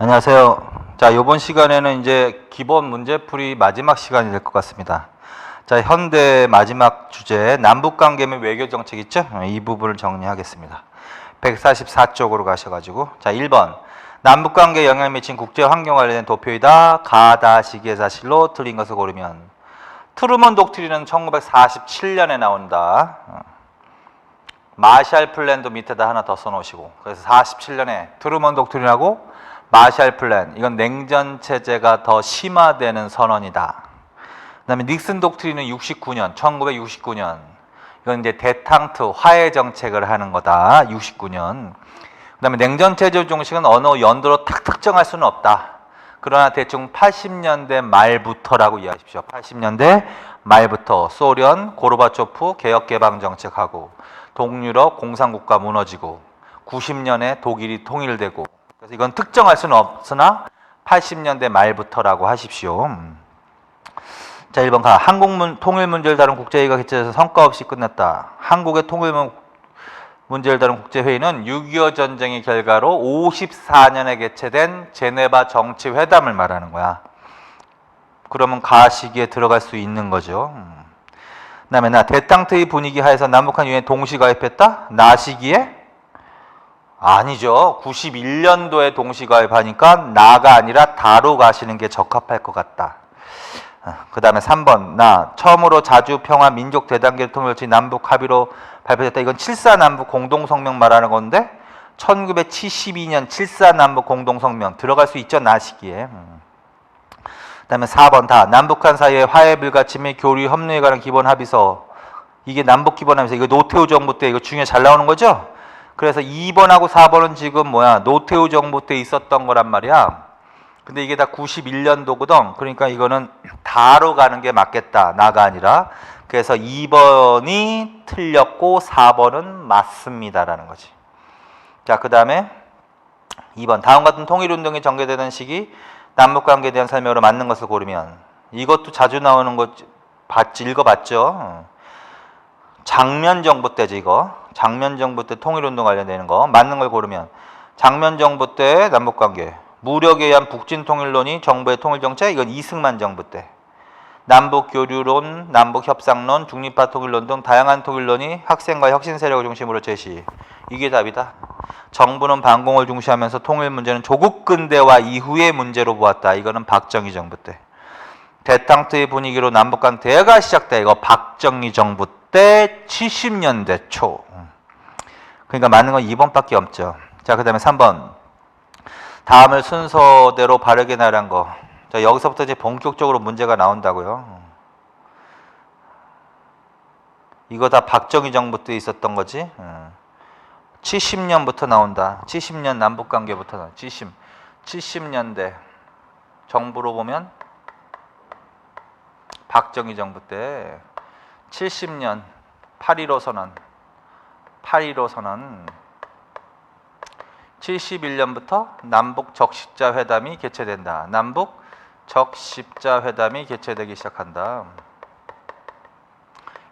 안녕하세요. 자, 이번 시간에는 이제 기본 문제풀이 마지막 시간이 될 것 같습니다. 자, 현대 마지막 주제 남북관계 및 외교정책 있죠? 이 부분을 정리하겠습니다. 144쪽으로 가셔가지고 자, 1번 남북관계 영향을 미친 국제환경 관련된 도표이다. 가다시기의 사실로 틀린 것을 고르면 트루먼 독트린은 1947년에 나온다. 마샬 플랜도 밑에다 하나 더 써놓으시고 그래서 47년에 트루먼 독트린하고 마샬 플랜, 이건 냉전 체제가 더 심화되는 선언이다. 그 다음에 닉슨 독트린은 69년, 1969년. 이건 이제 데탕트, 화해 정책을 하는 거다. 69년. 그 다음에 냉전 체제 종식은 어느 연도로 탁 특정할 수는 없다. 그러나 대충 80년대 말부터라고 이해하십시오. 80년대 말부터 소련, 고르바초프 개혁 개방 정책하고 동유럽 공산국가 무너지고 90년에 독일이 통일되고 그래서 이건 특정할 수는 없으나 80년대 말부터라고 하십시오. 자, 1번 가. 한국 통일 문제를 다룬 국제회의가 개최돼서 성과 없이 끝났다. 한국의 통일 문제를 다룬 국제회의는 6.25 전쟁의 결과로 54년에 개최된 제네바 정치회담을 말하는 거야. 그러면 가 시기에 들어갈 수 있는 거죠. 그 다음에 나 대탕트의 분위기 하에서 남북한 유엔에 동시 가입했다? 나 시기에? 아니죠. 91년도에 동시가입하니까 나가 아니라 다로 가시는 게 적합할 것 같다. 그 다음에 3번 나 처음으로 자주 평화 민족 대단계 통일치 남북 합의로 발표됐다. 이건 7.4 남북 공동성명 말하는 건데 1972년 7.4 남북 공동성명 들어갈 수 있죠. 나 시기에. 그 다음에 4번 다 남북한 사이의 화해 불가침 및 교류 협력에 관한 기본 합의서. 이게 남북 기본 합의서. 이거 노태우 정부 때 이거 중에 잘 나오는 거죠. 그래서 2번하고 4번은 지금 노태우 정부 때 있었던 거란 말이야. 근데 이게 다 91년도거든. 그러니까 이거는 다로 가는 게 맞겠다. 나가 아니라. 그래서 2번이 틀렸고 4번은 맞습니다라는 거지. 자, 그 다음에 2번 다음 같은 통일운동이 전개되던 시기 남북관계에 대한 설명으로 맞는 것을 고르면. 이것도 자주 나오는 거 읽어봤죠? 장면 정부 때지 이거. 장면 정부 때 통일운동 관련되는 거 맞는 걸 고르면 장면 정부 때 남북관계 무력에 의한 북진 통일론이 정부의 통일정책. 이건 이승만 정부 때. 남북교류론, 남북협상론, 중립화 통일론 등 다양한 통일론이 학생과 혁신 세력을 중심으로 제시. 이게 답이다. 정부는 반공을 중시하면서 통일 문제는 조국 근대화 이후의 문제로 보았다. 이거는 박정희 정부 때. 대탕트의 분위기로 남북 간 대화가 시작돼. 이거 박정희 정부 때 70년대 초. 그러니까 맞는 건 2번밖에 없죠. 자, 그 다음에 3번. 다음을 순서대로 바르게 나열한 거. 자, 여기서부터 이제 본격적으로 문제가 나온다고요. 이거 다 박정희 정부 때 있었던 거지. 70년부터 나온다. 70년 남북관계부터 나온다. 70년대 정부로 보면 박정희 정부 때 70년 8.15 선언 71년부터 남북 적십자 회담이 개최된다. 남북 적십자 회담이 개최되기 시작한다.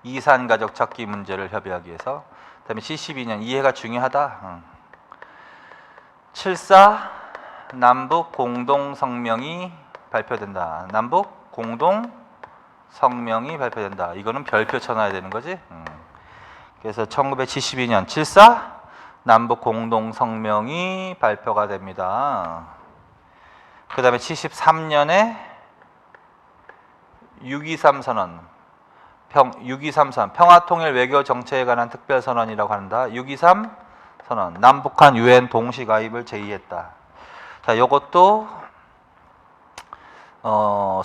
이산 가족 찾기 문제를 협의하기 위해서. 그다음에 72년 이해가 중요하다. 7.4 남북 공동 성명이 발표된다. 남북 공동 성명이 발표된다. 이거는 별표 쳐놔야 되는 거지. 그래서 1972년 7.4 남북 공동 성명이 발표가 됩니다. 그 다음에 73년에 6.23 선언, 6.23 선언, 평화통일 외교 정책에 관한 특별선언이라고 한다. 6.23 선언, 남북한 유엔 동시 가입을 제의했다. 자, 이것도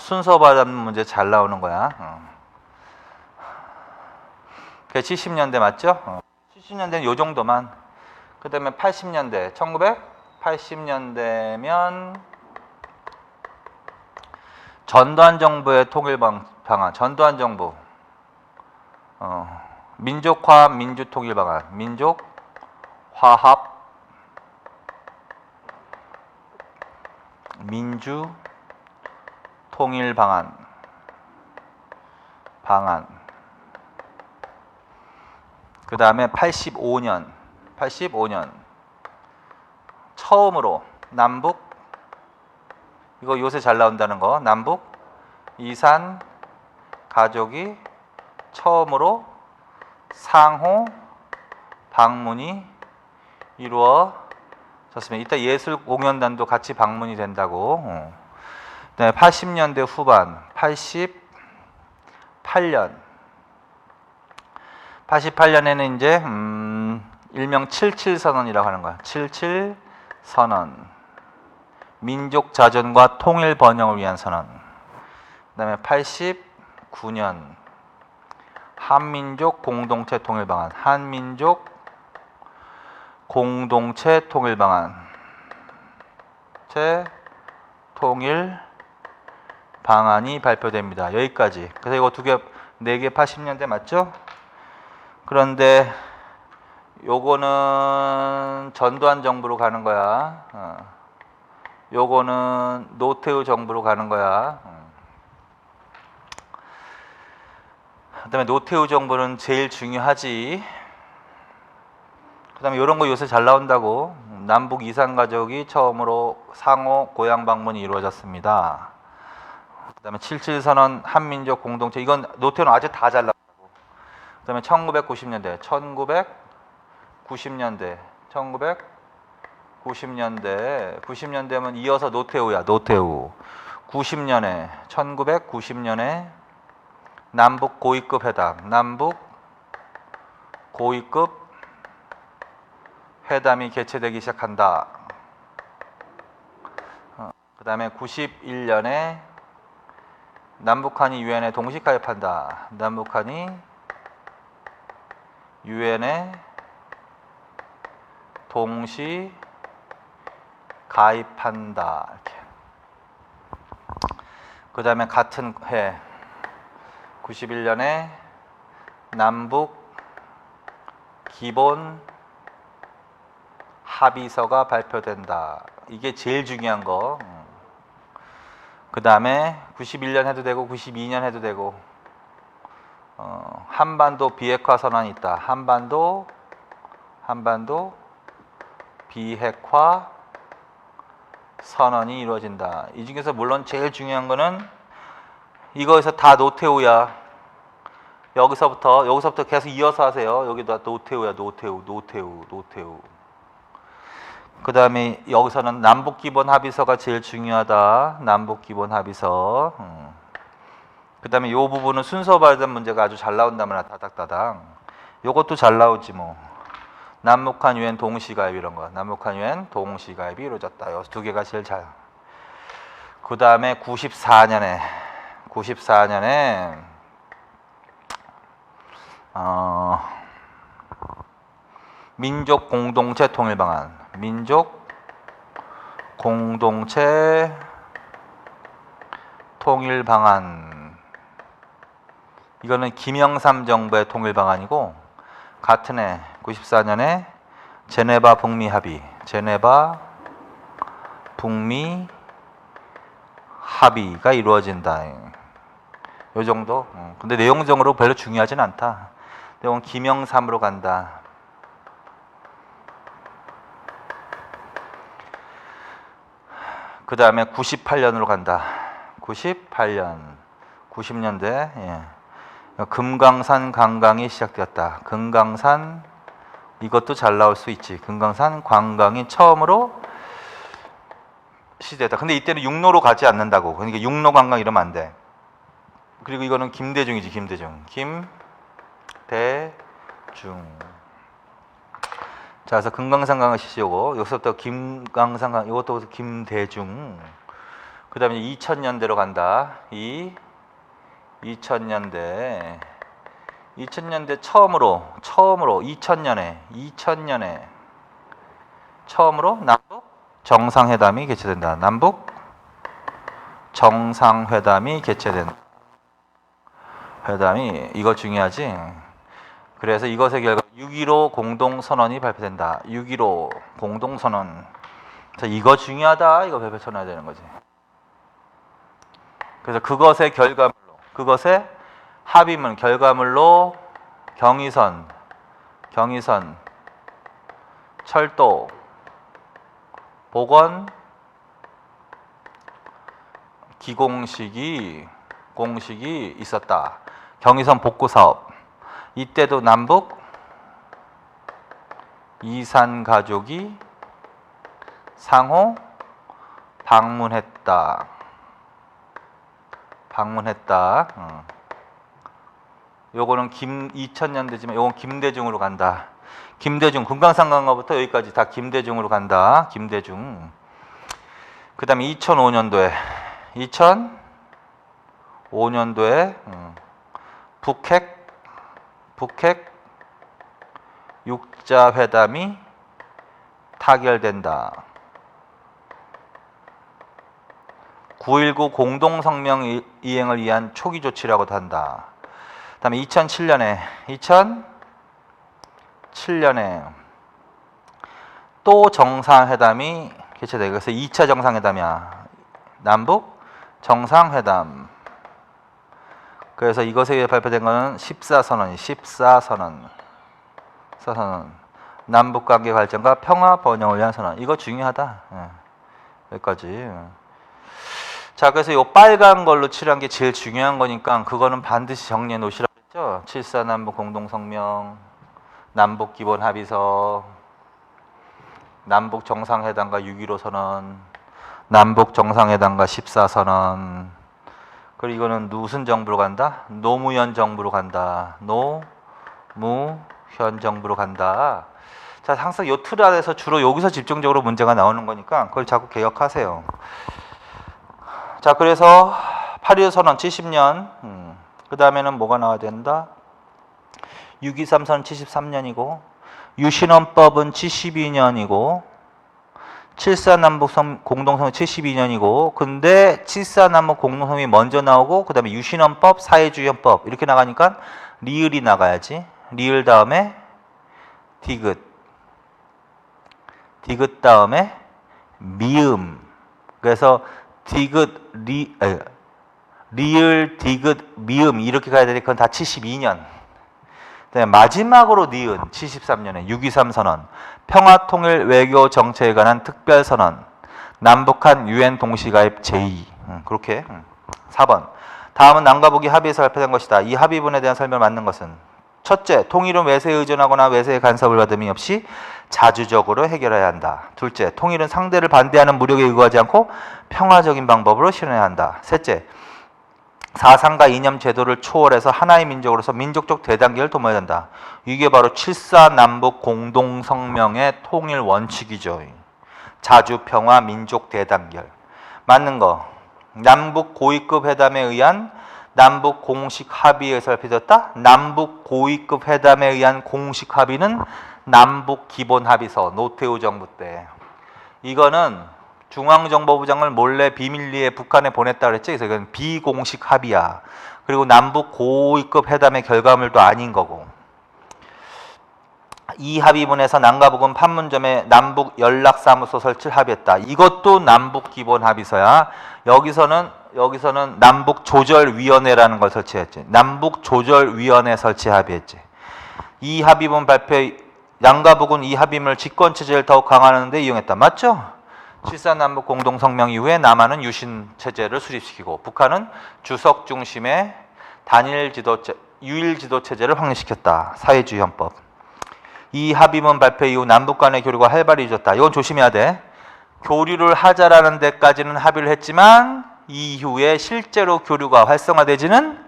순서 받는 문제 잘 나오는 거야. 그게 70년대 맞죠? 70년대는 요 정도만. 그 다음에 80년대, 1980년대면 전두환 정부의 통일 방안, 전두환 정부, 민족화합 민주통일 방안, 민족화합 민주통일 방안. 그 다음에 85년 처음으로 남북 이거 요새 잘 나온다는 거. 남북 이산 가족이 처음으로 상호 방문이 이루어졌습니다. 이따 예술공연단도 같이 방문이 된다고. 그다음에 80년대 후반 88년에는 이제 일명 77선언이라고 하는 거야. 77선언. 민족 자존과 통일 번영을 위한 선언. 그다음에 89년 한민족 공동체 통일 방안. 한민족 공동체 통일 방안. 통일 방안이 발표됩니다. 여기까지. 그래서 이거 두 개, 네 개 80년대 맞죠? 그런데 요거는 전두환 정부로 가는 거야. 요거는 노태우 정부로 가는 거야. 그다음에 노태우 정부는 제일 중요하지. 그다음에 이런 거 요새 잘 나온다고. 남북 이산 가족이 처음으로 상호 고향 방문이 이루어졌습니다. 그다음에 77선언 한민족 공동체. 이건 노태우는 아주 다 잘 나온다고. 그다음에 1990년대 90년대면 이어서 노태우야. 노태우. 1990년에 남북 고위급 회담. 남북 고위급 회담이 개최되기 시작한다. 그 다음에 91년에 남북한이 유엔에 동시 가입한다. 남북한이 유엔에 동시 가입한다. 이렇게. 그 다음에 같은 해 91년에 남북 기본 합의서가 발표된다. 이게 제일 중요한 거. 그 다음에 91년 해도 되고 92년 해도 되고 한반도 비핵화 선언이 있다. 한반도 비핵화 선언이 이루어진다. 이 중에서 물론 제일 중요한 거는 이거에서 다 노태우야. 여기서부터 계속 이어서 하세요. 여기다 노태우야. 노태우. 그 다음에 여기서는 남북기본합의서가 제일 중요하다. 남북기본합의서. 그 다음에 이 부분은 순서 발전 문제가 아주 잘 나온다면 다닥다닥. 요것도 잘 나오지 뭐. 남북한 유엔 동시가입 이런 거. 남북한 유엔 동시가입이 이루어졌다. 요 두 개가 제일 잘. 그 다음에 94년에 민족 공동체 통일 방안. 민족 공동체 통일 방안. 이거는 김영삼 정부의 통일 방안이고, 같은 해 94년에 제네바 북미 합의. 제네바 북미 합의가 이루어진다. 요 정도. 근데 내용적으로 별로 중요하진 않다. 내용은 김영삼으로 간다. 그 다음에 98년으로 간다. 90년대. 예. 금강산 관광이 시작되었다. 금강산, 이것도 잘 나올 수 있지. 금강산 관광이 처음으로 시작됐다. 근데 이때는 육로로 가지 않는다고. 그러니까 육로 관광 이러면 안 돼. 그리고 이거는 김대중이지. 김대중. 자, 그래서 금강산 관광 시시오고, 여기서부터 김강산 관광, 이것도 김대중. 그 다음에 2000년대로 간다. 2000년대 처음으로 2000년에 처음으로 남북 정상회담이 개최된다. 남북 정상회담이 개최된다. 회담이, 이거 중요하지. 그래서 이것의 결과 6.15 공동선언이 발표된다. 6.15 공동선언. 자, 이거 중요하다. 이거 발표쳐놔야 되는 거지. 그래서 그것의 합의문, 결과물로 경의선, 철도, 보건, 공식이 있었다. 경의선 복구 사업. 이때도 남북 이산 가족이 상호 방문했다. 요거는 2000년대지만 요건 김대중으로 간다. 김대중 금강산강가부터 여기까지 다 김대중으로 간다. 김대중. 그다음에 2005년도에 북핵 육자회담이 타결된다. 9.19 공동성명 이행을 위한 초기 조치라고도 한다. 그 다음에 2007년에 또 정상회담이 개최되고, 그래서 2차 정상회담이야. 남북 정상회담. 그래서 이것에 의해 발표된 것은 14선언. 남북관계 발전과 평화 번영을 위한 선언. 이거 중요하다. 여기까지. 자, 그래서 이 빨간 걸로 칠한 게 제일 중요한 거니까 그거는 반드시 정리해 놓으시라고 했죠. 7.4 남북 공동성명, 남북 기본 합의서, 남북 정상회담과 6.15 선언, 남북 정상회담과 14선언. 그리고 이거는 무슨 정부로 간다? 노무현 정부로 간다. 노무현 정부로 간다. 자, 항상 요 틀 안에서 주로 여기서 집중적으로 문제가 나오는 거니까 그걸 자꾸 기억하세요. 자, 그래서 8.15 선언 70년, 그 다음에는 뭐가 나와야 된다? 6.23 선언 73년이고, 유신헌법은 72년이고, 7.4 남북 공동성명 72년이고, 근데 7.4 남북 공동성명이 먼저 나오고, 그 다음에 유신헌법, 사회주의헌법 이렇게 나가니까 리을이 나가야지. 리을 다음에 디귿 다음에 미음. 그래서 리을, 디귿, 미음 이렇게 가야 되니까 그건 다 72년. 마지막으로 니은 73년에 6.23 선언, 평화통일 외교 정책에 관한 특별선언, 남북한 UN 동시가입 제2. 그렇게. 4번. 다음은 남과 북이 합의해서 발표된 것이다. 이 합의문에 대한 설명을 맞는 것은 첫째, 통일은 외세에 의존하거나 외세의 간섭을 받음이 없이 자주적으로 해결해야 한다. 둘째, 통일은 상대를 반대하는 무력에 의거하지 않고 평화적인 방법으로 실현해야 한다. 셋째, 사상과 이념 제도를 초월해서 하나의 민족으로서 민족적 대단계를 도모해야 한다. 이게 바로 7.4 남북 공동성명의 통일 원칙이죠. 자주평화 민족 대단결. 맞는 거. 남북 고위급 회담에 의한 남북 공식 합의에서 발표됐다. 남북 고위급 회담에 의한 공식 합의는 남북 기본 합의서 노태우 정부 때. 이거는 중앙정보부장을 몰래 비밀리에 북한에 보냈다 그랬죠. 그래서 이건 비공식 합의야. 그리고 남북 고위급 회담의 결과물도 아닌 거고. 이 합의문에서 남과 북은 판문점에 남북 연락사무소 설치를 합의했다. 이것도 남북 기본 합의서야. 여기서는 남북 조절위원회라는 걸 설치했지. 남북 조절위원회 설치 합의했지. 이 합의문 발표에 남과 북은 이 합의문을 집권체제를 더욱 강화하는 데 이용했다. 맞죠? 7.4 남북 공동성명 이후에 남한은 유신체제를 수립시키고 북한은 주석 중심의 유일지도체제를 확립시켰다. 사회주의헌법. 이 합의문 발표 이후 남북 간의 교류가 활발히 이어졌다. 이건 조심해야 돼. 교류를 하자라는 데까지는 합의를 했지만 이후에 실제로 교류가 활성화되지는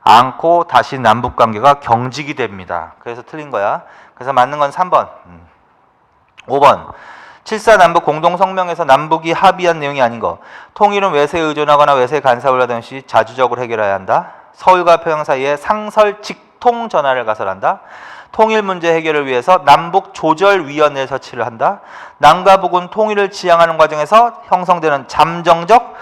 않고 다시 남북관계가 경직이 됩니다. 그래서 틀린 거야. 그래서 맞는 건 3번. 5번. 7.4 남북 공동성명에서 남북이 합의한 내용이 아닌 거. 통일은 외세에 의존하거나 외세의 간섭을 하던 시 자주적으로 해결해야 한다. 서울과 평양 사이에 상설 직통 전화를 가설한다. 통일 문제 해결을 위해서 남북 조절위원회를 설치를 한다. 남과 북은 통일을 지향하는 과정에서 형성되는 잠정적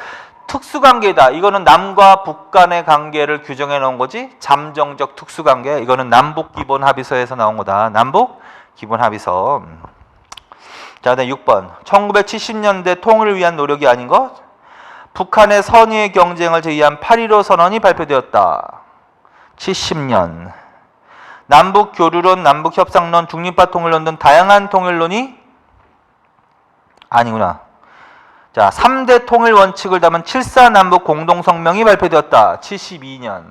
특수관계다. 이거는 남과 북 간의 관계를 규정해 놓은 거지. 잠정적 특수관계. 이거는 남북기본합의서에서 나온 거다. 남북기본합의서. 자, 그다음 6번. 1970년대 통일을 위한 노력이 아닌 것. 북한의 선의의 경쟁을 제의한 8.15 선언이 발표되었다. 70년. 남북 교류론, 남북 협상론, 중립화 통일론 등 다양한 통일론이 아니구나. 자, 3대 통일 원칙을 담은 7.4 남북 공동성명이 발표되었다. 72년.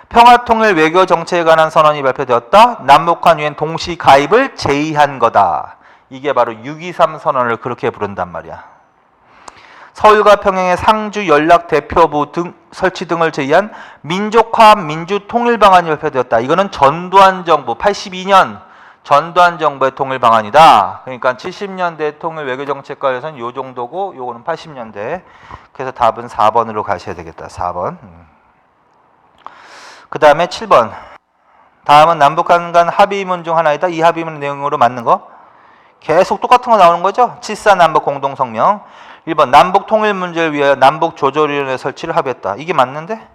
평화통일 외교 정책에 관한 선언이 발표되었다. 남북한 유엔 동시 가입을 제의한 거다. 이게 바로 6.23 선언을 그렇게 부른단 말이야. 서울과 평양의 상주 연락 대표부 등 설치 등을 제의한 민족화합 민주통일 방안이 발표되었다. 이거는 전두환 정부 82년 전두환 정부의 통일 방안이다. 그러니까 70년대 통일 외교 정책 관련해서는 요 정도고 요거는 80년대. 그래서 답은 4번으로 가셔야 되겠다. 4번. 그 다음에 7번. 다음은 남북한 간 합의문 중 하나이다. 이 합의문 내용으로 맞는 거. 계속 똑같은 거 나오는 거죠. 7.4 남북 공동성명. 1번 남북 통일 문제를 위하여 남북 조절위원회 설치를 합의했다. 이게 맞는데?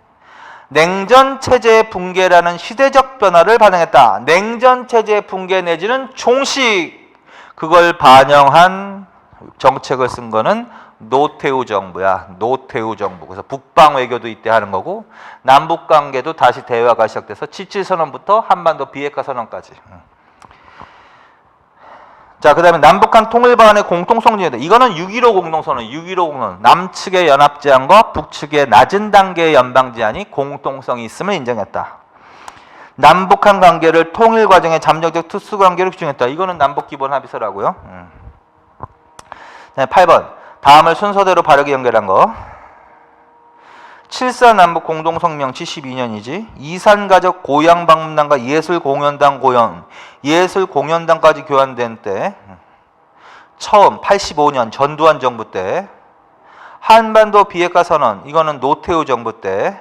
냉전 체제 붕괴라는 시대적 변화를 반영했다. 냉전 체제 붕괴 내지는 종식, 그걸 반영한 정책을 쓴 거는 노태우 정부야. 노태우 정부. 그래서 북방 외교도 이때 하는 거고 남북 관계도 다시 대화가 시작돼서 77선언부터 한반도 비핵화 선언까지. 자, 그 다음에 남북한 통일 방안의 공통성진이다. 이거는 6.15 공동선언, 6.15 공동선언. 남측의 연합제안과 북측의 낮은 단계의 연방제안이 공통성이 있음을 인정했다. 남북한 관계를 통일 과정의 잠정적 특수관계로 규정했다. 이거는 남북기본합의서라고요. 8번. 다음을 순서대로 바르게 연결한 거. 7.4 남북 공동성명 72년이지. 이산가족 고향방문단과 예술공연단 고연, 예술공연단까지 교환된 때 처음 85년 전두환 정부 때. 한반도 비핵화 선언, 이거는 노태우 정부 때.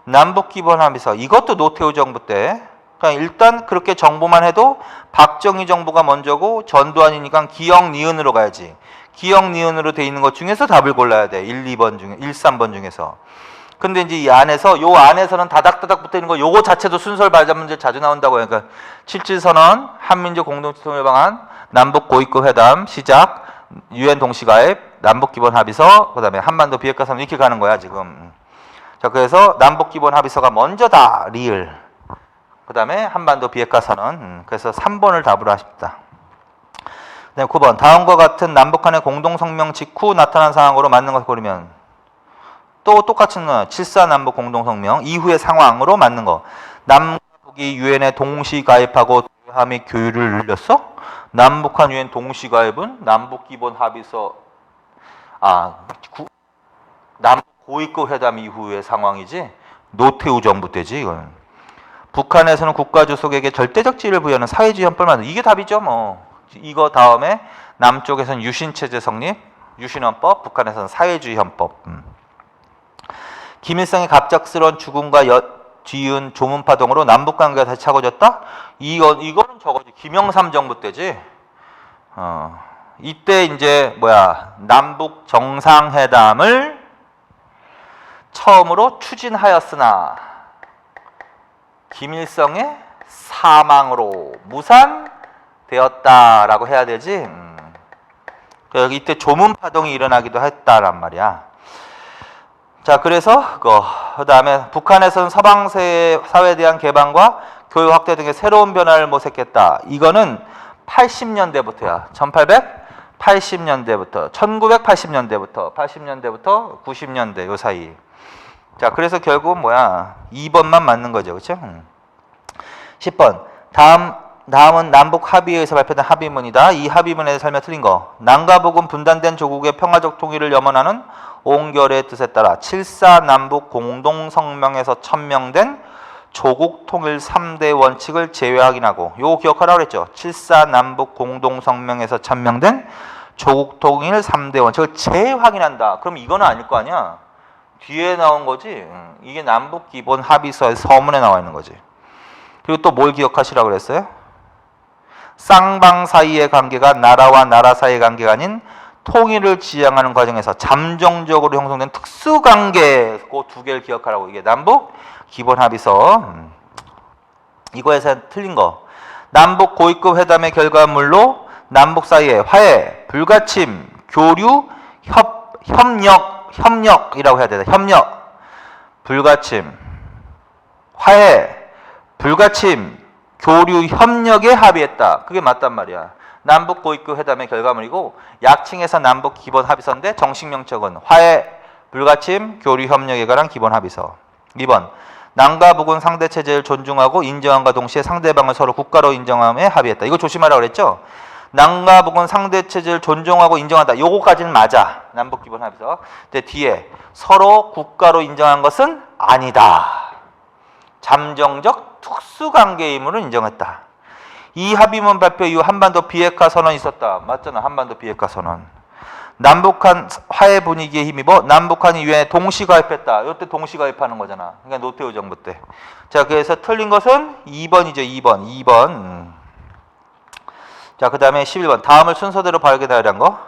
남북기본합의서, 이것도 노태우 정부 때. 그러니까 일단 그렇게 정보만 해도 박정희 정부가 먼저고 전두환이니까 기역 니은으로 가야지. 기역 니은으로 돼 있는 것 중에서 답을 골라야 돼. 1, 2번 중에, 1, 3번 중에서. 근데 이제 이 안에서, 요 안에서는 다닥다닥 붙어 있는 거, 요거 자체도 순서를 발전 문제 자주 나온다고. 그러니까 7.7선언, 한민족 공동통일 방안, 남북 고위급 회담 시작, 유엔 동시가입, 남북 기본 합의서, 그다음에 한반도 비핵화 선언 이렇게 가는 거야 지금. 자, 그래서 남북 기본 합의서가 먼저다, 리을. 그다음에 한반도 비핵화 선언. 그래서 3번을 답으로 하십니다. 네, 9번. 다음과 같은 남북한의 공동성명 직후 나타난 상황으로 맞는 것을 고르면 또 똑같은 거 7.4 남북 공동성명 이후의 상황으로 맞는 거. 남과 북이 유엔에 동시 가입하고 대화 및 교류를 늘렸어? 남북한 유엔 동시 가입은 남북 기본 합의서 남북 고위급 회담 이후의 상황이지 노태우 정부 때지 이건. 북한에서는 국가 주석에게 절대적 지위를 부여하는 사회주의 헌법을 만든, 이게 답이죠 뭐. 이거 다음에 남쪽에서는 유신체제 성립, 유신헌법, 북한에서는 사회주의 헌법. 김일성의 갑작스러운 죽음과 뒤은 조문파동으로 남북관계가 다시 차가워졌다? 이거는 저거지. 김영삼 정부 때지. 이때 이제 남북 정상회담을 처음으로 추진하였으나 김일성의 사망으로 무산되었다라고 해야 되지. 이때 조문파동이 일어나기도 했다란 말이야. 자, 그래서 그 다음에 북한에서는 서방 사회에 대한 개방과 교육 확대 등의 새로운 변화를 모색했다. 이거는 80년대부터야. 1880년대부터 1980년대부터 80년대부터 90년대 요 사이. 자, 그래서 결국 2번만 맞는 거죠. 그렇죠? 10번. 다음은 남북 합의에서 발표된 합의문이다. 이 합의문에 설명 틀린 거. 남과 북은 분단된 조국의 평화적 통일을 염원하는 온결의 뜻에 따라 7.4 남북 공동성명에서 천명된 조국 통일 3대 원칙을 재확인하고, 요거 기억하라고 그랬죠. 7.4 남북 공동성명에서 천명된 조국 통일 3대 원칙을 재확인한다. 그럼 이거는 아닐 거 아니야. 뒤에 나온 거지. 이게 남북 기본 합의서의 서문에 나와 있는 거지. 그리고 또 뭘 기억하시라고 그랬어요? 쌍방 사이의 관계가 나라와 나라 사이의 관계가 아닌 통일을 지향하는 과정에서 잠정적으로 형성된 특수관계, 그 두 개를 기억하라고. 이게 남북 기본합의서. 이거에서 틀린 거. 남북 고위급 회담의 결과물로 남북 사이의 화해, 불가침, 교류, 협력이라고 해야 되나? 협력, 불가침, 화해, 불가침, 교류, 협력에 합의했다. 그게 맞단 말이야. 남북 고위급 회담의 결과물이고 약칭해서 남북 기본 합의서인데 정식 명칭은 화해, 불가침, 교류 협력에 관한 기본 합의서. 2번 남과 북은 상대 체제를 존중하고 인정함과 동시에 상대방을 서로 국가로 인정함에 합의했다. 이거 조심하라고 그랬죠? 남과 북은 상대 체제를 존중하고 인정한다. 요거까지는 맞아. 남북 기본 합의서. 근데 뒤에 서로 국가로 인정한 것은 아니다. 잠정적 특수관계임으로 인정했다. 이 합의문 발표 이후 한반도 비핵화 선언이 있었다. 맞잖아. 한반도 비핵화 선언. 남북한 화해 분위기에 힘입어 남북한이 유엔에 동시 가입했다. 이때 동시 가입하는 거잖아. 그러니까 노태우 정부 때. 자, 그래서 틀린 것은 2번이죠. 2번. 자, 그 다음에 11번. 다음을 순서대로 발견하라는 거.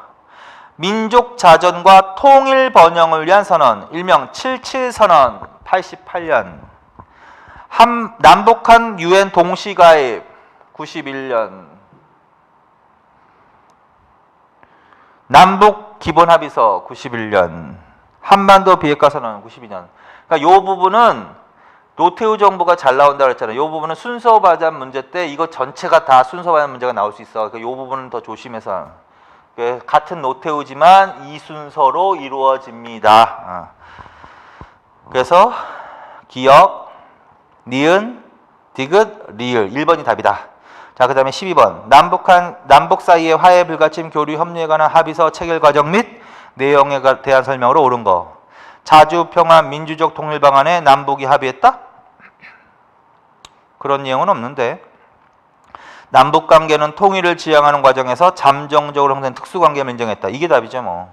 민족 자전과 통일 번영을 위한 선언. 일명 77선언. 88년. 남북한 유엔 동시 가입. 91년. 남북 기본 합의서 91년. 한반도 비핵화 선언 92년. 그러니까 요 부분은 노태우 정부가 잘 나온다고 했잖아요. 요 부분은 순서 발전 문제 때 이거 전체가 다 순서 발전 문제가 나올 수 있어. 그러니까 요 부분은 더 조심해서. 같은 노태우지만 이 순서로 이루어집니다. 그래서 기역, 니은, 디귿, 리을 1번이 답이다. 자, 그 다음에 12번. 남북 사이의 화해 불가침 교류 협력에 관한 합의서 체결 과정 및 내용에 대한 설명으로 옳은 거. 자주 평화 민주적 통일 방안에 남북이 합의했다? 그런 내용은 없는데. 남북 관계는 통일을 지향하는 과정에서 잠정적으로 형성된 특수관계를 인정했다. 이게 답이죠, 뭐.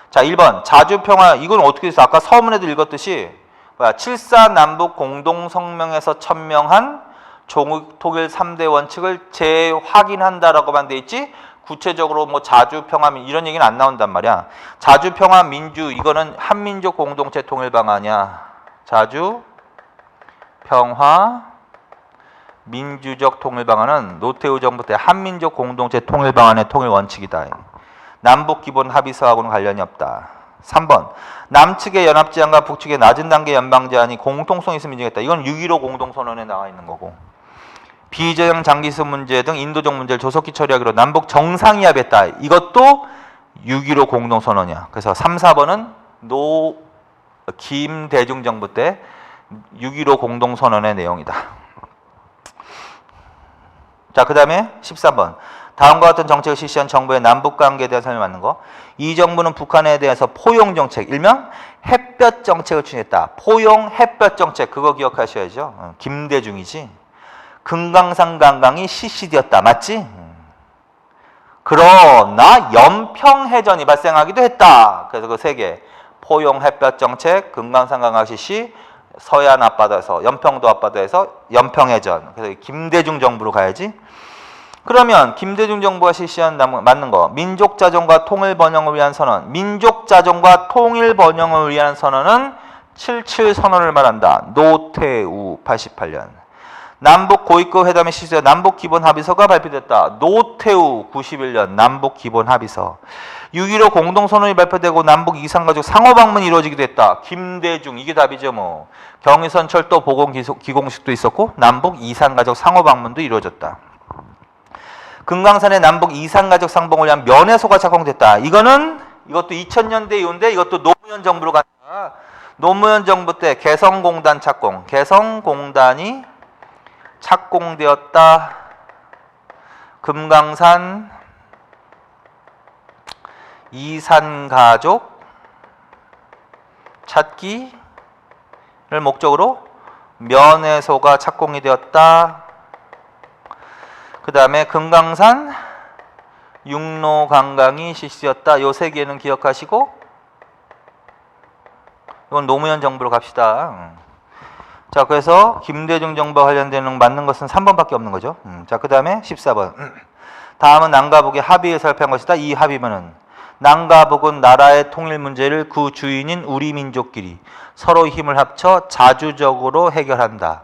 자, 1번. 자주 평화. 이건 어떻게 됐어? 아까 서문에도 읽었듯이 7.4 남북 공동성명에서 천명한 종북 통일 3대 원칙을 재확인한다라고만 돼 있지 구체적으로 뭐 자주 평화 이런 얘기는 안 나온단 말이야. 자주 평화 민주 이거는 한민족 공동체 통일 방안이야. 자주 평화 민주적 통일 방안은 노태우 정부 때 한민족 공동체 통일 방안의 통일 원칙이다. 남북 기본 합의서하고는 관련이 없다. 3번. 남측의 연합제한과 북측의 낮은 단계 연방제한이 공통성이 있음을 인정했다. 이건 6.15 공동선언에 나와 있는 거고. 비저형 장기수 문제 등 인도적 문제를 조속히 처리하기로 남북 정상이합했다. 이것도 6.15 공동선언이야. 그래서 3, 4번은 김대중 정부 때 6.15 공동선언의 내용이다. 자, 그 다음에 13번. 다음과 같은 정책을 실시한 정부의 남북관계에 대한 설명을 맞는 거. 이 정부는 북한에 대해서 포용정책, 일명 햇볕 정책을 추진했다. 포용 햇볕 정책, 그거 기억하셔야죠. 김대중이지. 금강산 관광이 실시되었다. 맞지? 그러나 연평해전이 발생하기도 했다. 그래서 그 세 개. 포용 햇볕 정책, 금강산 관광 실시, 서해안 앞바다에서, 연평도 앞바다에서 연평해전. 그래서 김대중 정부로 가야지. 그러면 김대중 정부가 실시한 맞는 거. 민족 자존과 통일 번영을 위한 선언. 민족 자존과 통일 번영을 위한 선언은 77선언을 말한다. 노태우 88년. 남북 고위급 회담의 실시에 남북 기본 합의서가 발표됐다. 노태우 91년 남북 기본 합의서. 6.15 공동선언이 발표되고 남북 이산가족 상호방문이 이루어지기도 했다. 김대중 이게 답이죠 뭐. 경의선 철도 보건 기공식도 있었고 남북 이산가족 상호방문도 이루어졌다. 금강산의 남북 이산가족 상봉을 위한 면회소가 착공됐다. 이것도 2000년대 이후인데 이것도 노무현 정부로 간다. 노무현 정부 때 개성공단 착공. 개성공단이 착공되었다. 금강산 이산가족 찾기를 목적으로 면회소가 착공이 되었다. 그 다음에 금강산 육로 관광이 실시되었다. 요 세 개는 기억하시고 이건 노무현 정부로 갑시다. 자, 그래서 김대중 정부와 관련되는 맞는 것은 3번밖에 없는 거죠. 자, 그 다음에 14번. 다음은 남과 북의 합의에 살펴한 것이다. 이 합의문은 남과 북은 나라의 통일 문제를 그 주인인 우리 민족끼리 서로 힘을 합쳐 자주적으로 해결한다.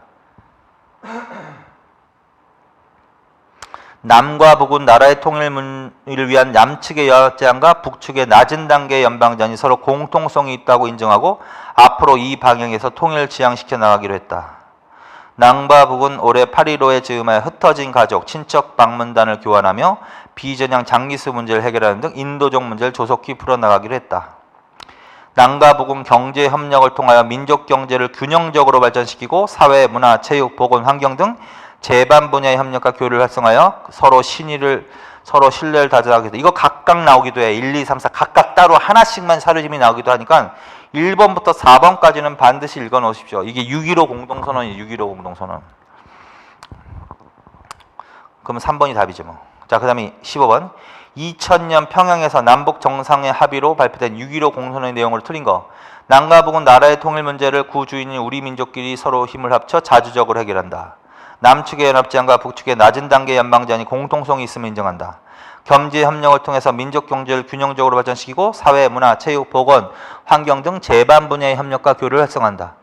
남과 북은 나라의 통일을 위한 남측의 연합제한과 북측의 낮은 단계의 연방제한이 서로 공통성이 있다고 인정하고 앞으로 이 방향에서 통일을 지향시켜 나가기로 했다. 남과 북은 올해 8.15에 즈음하여 흩어진 가족, 친척 방문단을 교환하며 비전향 장기수 문제를 해결하는 등 인도적 문제를 조속히 풀어나가기로 했다. 남과 북은 경제 협력을 통하여 민족 경제를 균형적으로 발전시키고 사회, 문화, 체육, 보건, 환경 등 제반 분야의 협력과 교류를 활성화하여 서로 신뢰를 다져나가기도. 이거 각각 나오기도 해. 1, 2, 3, 4 각각 따로 하나씩만 사료짐이 나오기도 하니까 1번부터 4번까지는 반드시 읽어 놓으십시오. 이게 6.15 공동선언이에요. 6.15 공동선언. 그러면 3번이 답이죠 뭐. 자, 그 다음에 15번. 2000년 평양에서 남북 정상의 합의로 발표된 6.15 공동선언의 내용으로 틀린 거. 남과 북은 나라의 통일 문제를 구주인인 우리 민족끼리 서로 힘을 합쳐 자주적으로 해결한다. 남측의 연합제한과 북측의 낮은 단계의 연방제한이 공통성이 있음을 인정한다. 경제 협력을 통해서 민족 경제를 균형적으로 발전시키고 사회, 문화, 체육, 보건, 환경 등 제반 분야의 협력과 교류를 활성화한다.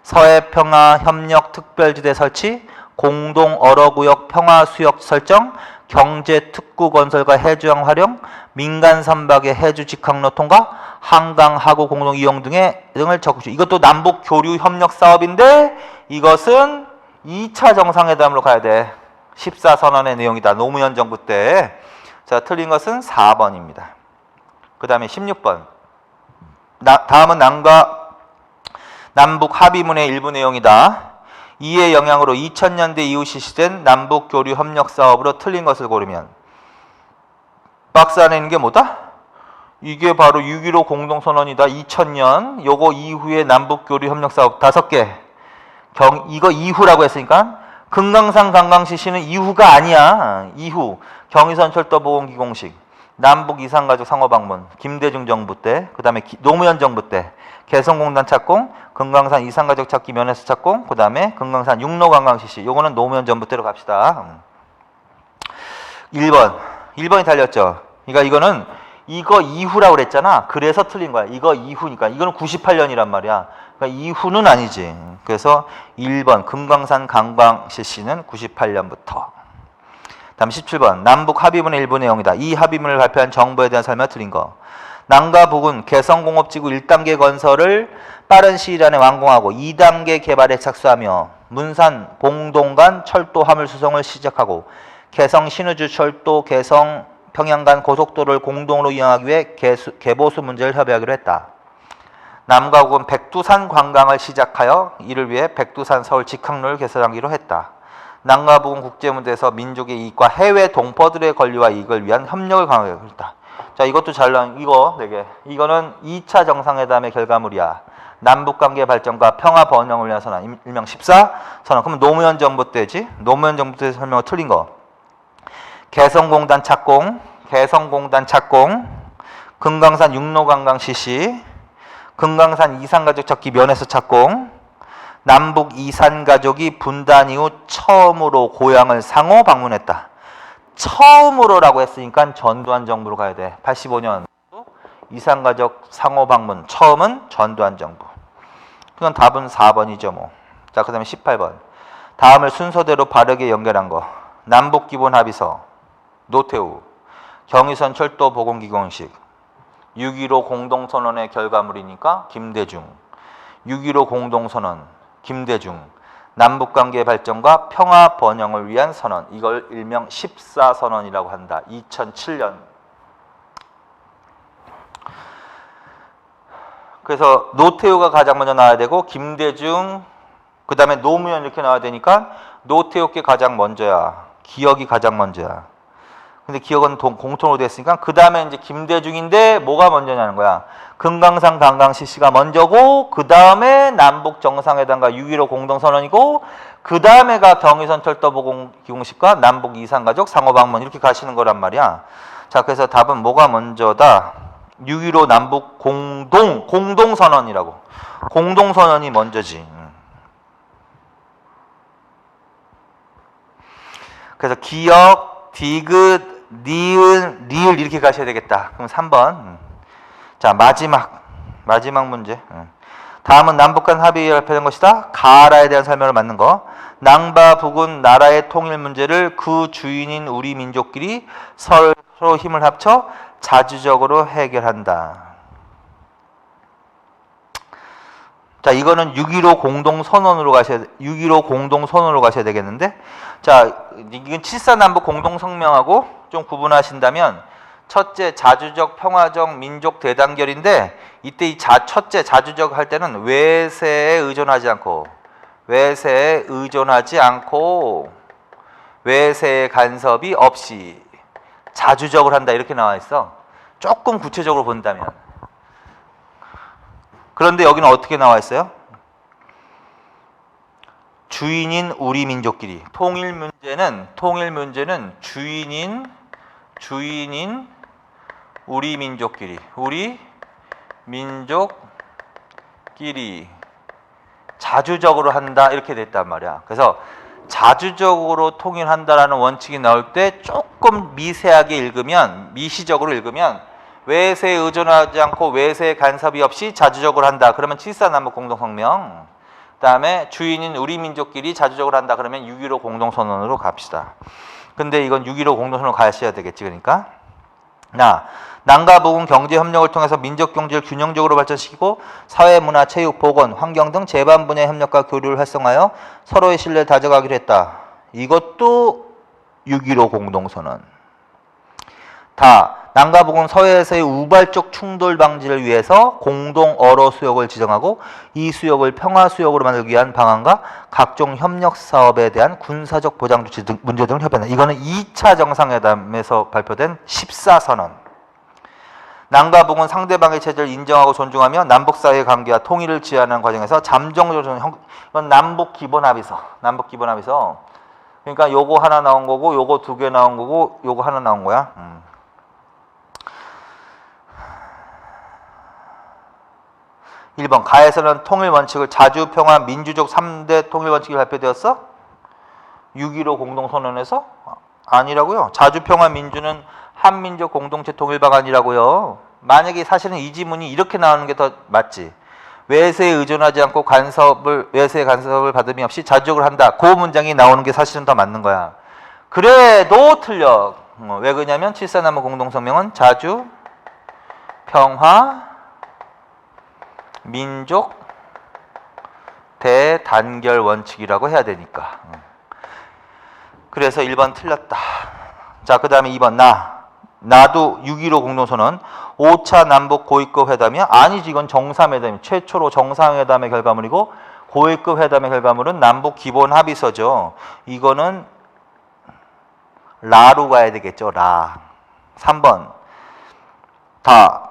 서해평화협력특별지대 설치, 공동 어로구역 평화수역 설정, 경제특구 건설과 해주항 활용, 민간 선박의 해주 직항로 통과, 한강 하구 공동 이용 등을 적으시오. 이것도 남북 교류 협력 사업인데 이것은 2차 정상회담으로 가야 돼. 14선언의 내용이다. 노무현 정부 때. 자, 틀린 것은 4번입니다. 그 다음에 16번. 다음은 남북 합의문의 일부 내용이다. 이의 영향으로 2000년대 이후 실시된 남북 교류 협력 사업으로 틀린 것을 고르면 박스 안에 있는 게 뭐다? 이게 바로 6.15 공동선언이다. 2000년. 요거 이후에 남북 교류 협력 사업 5개. 이거 이후라고 했으니까 금강산 관광시시는 이후가 아니야. 이후 경의선 철도 보건기 공식, 남북 이산가족 상호방문, 김대중 정부 때, 그 다음에 노무현 정부 때 개성공단 착공, 금강산 이산가족 찾기 면에서 착공, 그 다음에 금강산 육로 관광시시. 요거는 노무현 정부 때로 갑시다. 1번이 달렸죠. 그러니까 이거는 이거 이후라고 그랬잖아. 그래서 틀린 거야. 이거 이후니까. 이거는 98년이란 말이야. 그러니까 이후는 아니지. 그래서 1번 금강산 관광시시는 98년부터. 다음 17번 남북 합의문의 일부 내용이다. 이 합의문을 발표한 정부에 대한 설명을 틀린 거. 남과 북은 개성공업지구 1단계 건설을 빠른 시일 안에 완공하고 2단계 개발에 착수하며 문산 봉동간 철도 화물 수송을 시작하고 개성 신우주 철도 개성 평양 간 고속도로를 공동으로 이용하기 위해 개보수 문제를 협의하기로 했다. 남과 북은 백두산 관광을 시작하여 이를 위해 백두산 서울 직항로를 개설하기로 했다. 남과 북은 국제 문제에서 민족의 이익과 해외 동포들의 권리와 이익을 위한 협력을 강화하기로 했다. 자, 이것도 잘 나온 이거 4개. 이거는 2차 정상회담의 결과물이야. 남북관계 발전과 평화 번영을 위한 선언, 일명 14선언. 그러면 노무현 정부 때지. 노무현 정부 때 설명을 틀린 거. 개성공단 착공, 금강산 육로관광 실시, 금강산 이산가족 찾기 면에서 착공, 남북 이산가족이 분단 이후 처음으로 고향을 상호 방문했다. 처음으로라고 했으니까 전두환 정부로 가야 돼. 85년 이산가족 상호 방문. 처음은 전두환 정부. 그건 답은 4번이죠 뭐. 자, 그 다음에 18번. 다음을 순서대로 바르게 연결한 거. 남북기본합의서, 노태우, 경의선 철도 보건기 공식, 6.15 공동선언의 결과물이니까 김대중, 6.15 공동선언, 김대중, 남북관계 발전과 평화 번영을 위한 선언. 이걸 일명 14선언이라고 한다. 2007년. 그래서 노태우가 가장 먼저 나와야 되고 김대중, 그 다음에 노무현 이렇게 나와야 되니까 노태우께 가장 먼저야. 기억이 가장 먼저야. 근데 기억은 공통으로 됐으니까 그 다음에 이제 김대중인데 뭐가 먼저냐는 거야. 금강산 관광 실시가 먼저고 그 다음에 남북 정상회담과 6.15 공동선언이고 그 다음에가 경의선 철도 보건기공식과 남북 이산가족 상호방문 이렇게 가시는 거란 말이야. 자, 그래서 답은 뭐가 먼저다. 6.15 남북 공동선언이라고. 공동선언이 먼저지. 그래서 기억, 디귿, 니은, 리을 이렇게 가셔야 되겠다. 그럼 3번. 자, 마지막 문제. 다음은 남북한 합의에 발표된 것이다. 가라에 대한 설명을 맞는 거. 남과 북은 나라의 통일 문제를 그 주인인 우리 민족끼리 서로 힘을 합쳐 자주적으로 해결한다. 자, 이거는 6.15 공동선언으로 가셔야 6.15 공동선언으로 가셔야 되겠는데, 자, 이건 7.4 남북 공동성명하고 좀 구분하신다면, 첫째 자주적 평화적 민족 대단결인데, 이때 이 첫째 자주적 할 때는 외세에 의존하지 않고 외세의 간섭이 없이 자주적으로 한다, 이렇게 나와 있어. 조금 구체적으로 본다면. 그런데 여기는 어떻게 나와 있어요? 주인인 우리 민족끼리. 통일 문제는 주인인 우리 민족끼리 자주적으로 한다, 이렇게 됐단 말이야. 그래서 자주적으로 통일한다라는 원칙이 나올 때 조금 미시적으로 읽으면 외세에 의존하지 않고 외세의 간섭이 없이 자주적으로 한다. 그러면 7.4 남북 공동성명. 그다음에 주인인 우리 민족끼리 자주적으로 한다. 그러면 6.15 공동선언으로 갑시다. 근데 이건 6.15 공동선언으로 가셔야 되겠지. 그러니까 남과 북은 경제 협력을 통해서 민족 경제를 균형적으로 발전시키고 사회, 문화, 체육, 보건, 환경 등 제반 분야의 협력과 교류를 활성화하여 서로의 신뢰를 다져가기로 했다. 이것도 6.15 공동선언. 남과 북은 서해에서의 우발적 충돌 방지를 위해서 공동 어로 수역을 지정하고 이 수역을 평화 수역으로 만들기 위한 방안과 각종 협력 사업에 대한 군사적 보장 조치 등 문제 등을 협의한다. 이거는 2차 정상회담에서 발표된 14선언. 남과 북은 상대방의 체제를 인정하고 존중하며 남북 사이의 관계와 통일을 지향하는 과정에서 잠정적으로 이건 남북 기본 합의서. 그러니까 요거 하나 나온 거고 요거 2개 나온 거고 요거 하나 나온 거야. 1번 가에서는 통일 원칙을 자주, 평화, 민주적 3대 통일 원칙이 발표되었어? 6.15 공동선언에서? 아니라고요. 자주, 평화, 민주는 한민족 공동체 통일 방안이라고요. 만약에 사실은 이 지문이 이렇게 나오는 게 더 맞지. 외세에 의존하지 않고 외세의 간섭을 받음이 없이 자주적으로 한다. 그 문장이 나오는 게 사실은 더 맞는 거야. 그래도 틀려. 왜 그러냐면 7.4 남북 공동성명은 자주, 평화, 민족 대단결 원칙이라고 해야 되니까. 그래서 1번 틀렸다. 자, 그 다음에 2번 나도 6.15 공동선언 5차 남북 고위급 회담이야? 아니지. 이건 정상회담이 최초로 정상회담의 결과물이고 고위급 회담의 결과물은 남북 기본 합의서죠. 이거는 라로 가야 되겠죠. 3번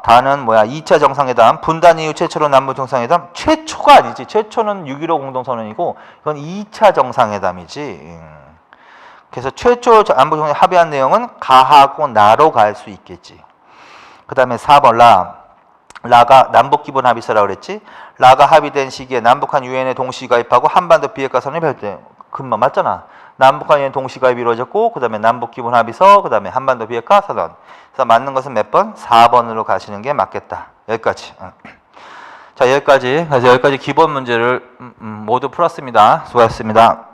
다는 뭐야? 2차 정상회담 분단 이후 최초로 남북 정상회담. 최초가 아니지. 최초는 6.15 공동선언이고 이건 2차 정상회담이지. 그래서 최초 남북 정상회담 합의한 내용은 가하고 나로 갈 수 있겠지. 그 다음에 4번 라가 남북 기본 합의서라고 그랬지. 라가 합의된 시기에 남북한 유엔에 동시 가입하고 한반도 비핵화 선언이 발표. 금방 맞잖아. 남북한 유엔 동시 가입이 이루어졌고 그 다음에 남북 기본 합의서, 그 다음에 한반도 비핵화 선언. 그래서 맞는 것은 몇 번? 4번으로 가시는 게 맞겠다. 여기까지. 자, 여기까지 기본 문제를 모두 풀었습니다. 수고하셨습니다.